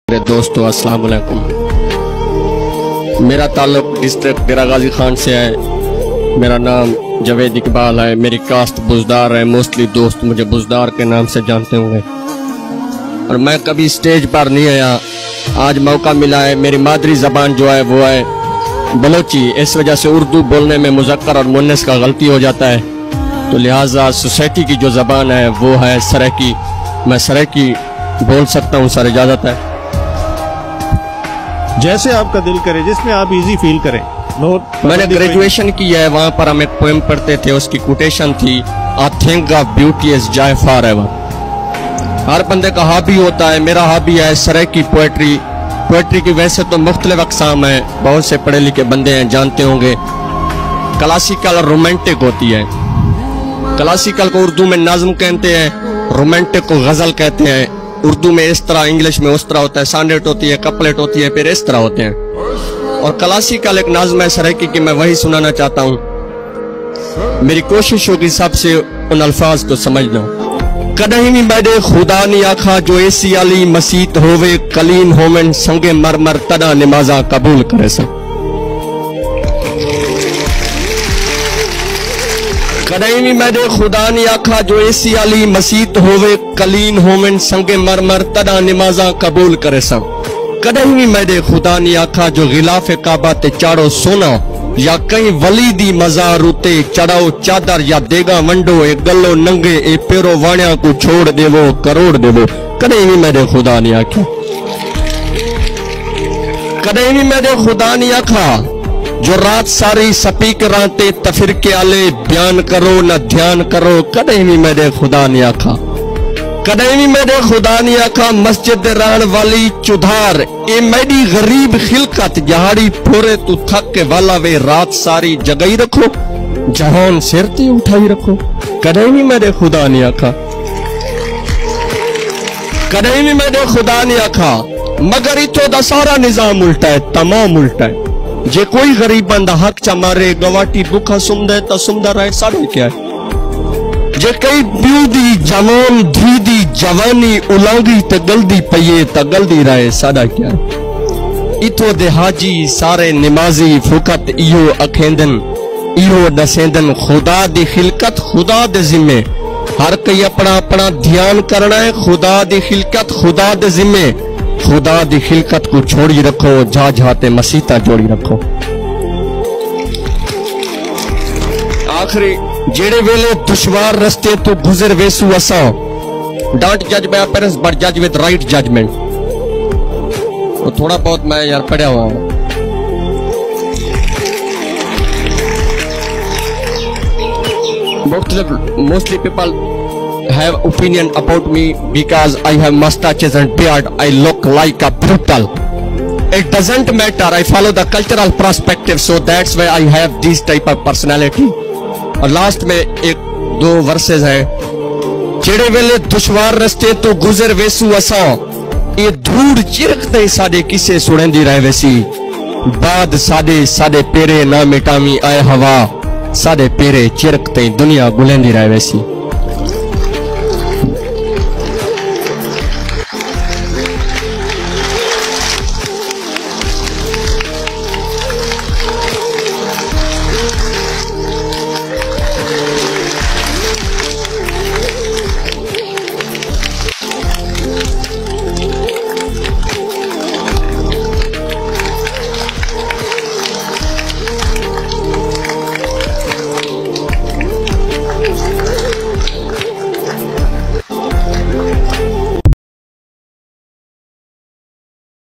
मेरे दोस्तों अस्सलाम वालेकुम। मेरा ताल्लुक डिस्ट्रिक्ट डेरा गाजी खान से है। मेरा नाम जावेद इकबाल है। मेरी कास्ट बुजदार है। मोस्टली दोस्त मुझे बुजदार के नाम से जानते होंगे और मैं कभी स्टेज पर नहीं आया। आज मौका मिला है। मेरी मादरी जबान जो है वो है बलोची। इस वजह से उर्दू बोलने में मुज़क्कर और मुन्नस का गलती हो जाता है, तो लिहाजा सोसाइटी की जो जबान है वो है सराइकी। मैं सराइकी बोल सकता हूँ। सर इजाजत है। जैसे आपका दिल करे, जिसमें आप इजी फील करें। मैंने ग्रेजुएशन की है। वहां पर हम एक पोएम पढ़ते थे, उसकी कोटेशन थी I think of beauty is joy for ever. हर बंदे का हॉबी होता है। मेरा हॉबी है सराइकी पोएट्री। पोएट्री की वैसे तो मुख्तलिफ अक़साम है, बहुत से पढ़े लिखे बंदे हैं जानते होंगे। क्लासिकल और रोमांटिक होती है। क्लासिकल को उर्दू में नाज़्म कहते हैं, रोमांटिक को गजल कहते हैं। उर्दू में इस तरह, इंग्लिश में उस तरह होता है। सॉनेट होती है, कपलेट होती है, फिर इस तरह होते हैं। और क्लासिकल एक नाज़्म है सराइकी की, मैं वही सुनाना चाहता हूँ। मेरी कोशिश होगी सबसे उन अल्फाज को समझना। कदहीं भी मैंने खुदा ने आखा जो एसी अली मसीत होवे कलीन होमन संगे मरमर तदा नमाजा कबूल करे सब। कदहीं भी मैंने खुदा ने आखा जो एसी अली मसीत होवे कलीन होमन संगे मरमर तदा नमाजा कबूल करे सब। कदहीं भी मैंने खुदा ने आखा जो गिलाफ काबा ते चाड़ो सोना या कहीं वली दी मजार उते चढ़ाओ चादर या देगा वंडो ए गलो नंगे ए पेरो वाणिया को छोड़ देवो करोड़ देवो। कदहीं भी मैंने खुदा ने आखा, कदहीं भी मैंने खुदा ने आखा जो रात सारी स्पीकरां ते तफिर के आले बयान करो न ध्यान करो। कदहीं भी मैंने खुदा ने आखा, कदहीं भी मैंने खुदा ने आखा मस्जिद रान वाली चुधार ए मैडी गरीब खिलकत जहाड़ी फोरे तू थक के वाला वे रात सारी जगई रखो जहान सिर ते उठाई रखो। कदहीं भी मैंने खुदा ने आखा, कदहीं भी मैंने खुदा ने आखा मगर इतो दा सारा निजाम उल्टा है, तमाम उल्टा है। जे कोई गरीब बंदा हक चा मारे गवाटी भूखा सुमदे ता सुमदा रहे साढ़े क्या है। जे कई प्यू दी जवान धी दी जवानी उलांगी ते गलदी पइए ता गलदी रहे साढ़ा क्या है। इतो दे हाजी सारे निमाजी फुकत इहो अखेंदन इहो दसेंदन खुदा दी खिलकत खुदा दे जिम्मे। हर कई अपना अपना ध्यान करना है। खुदा दी खिलकत खुदा दे जिम्मे। खुदा दी खिलकत को छोड़ी रखो, जा जाते मसीता जोड़ी रखो। आखिरी जेड़े वेले दुश्वार रस्ते तो गुजर वेसु असा डोंट जज बाय अपीयरेंस बट जज विद राइट जजमेंट। तो थोड़ा बहुत मैं यार पढ़ा हुआ हूं। Mostly people have opinion about me because I have mustaches and beard. I look like a brutal. It doesn't matter. I follow the cultural perspective, so that's why I have this type of personality. और last में एक दो versus है। जेड़े वेले दुश्वार रस्ते तो गुजर वेसु असा ये धूड़ चिरकते साडे किसे सुनेंदी रहे वैसी। बाद साडे साडे पेरे ना मिटामी आए हवा साडे पेरे चिरकते दुनिया गुलेंदी रहे वैसी।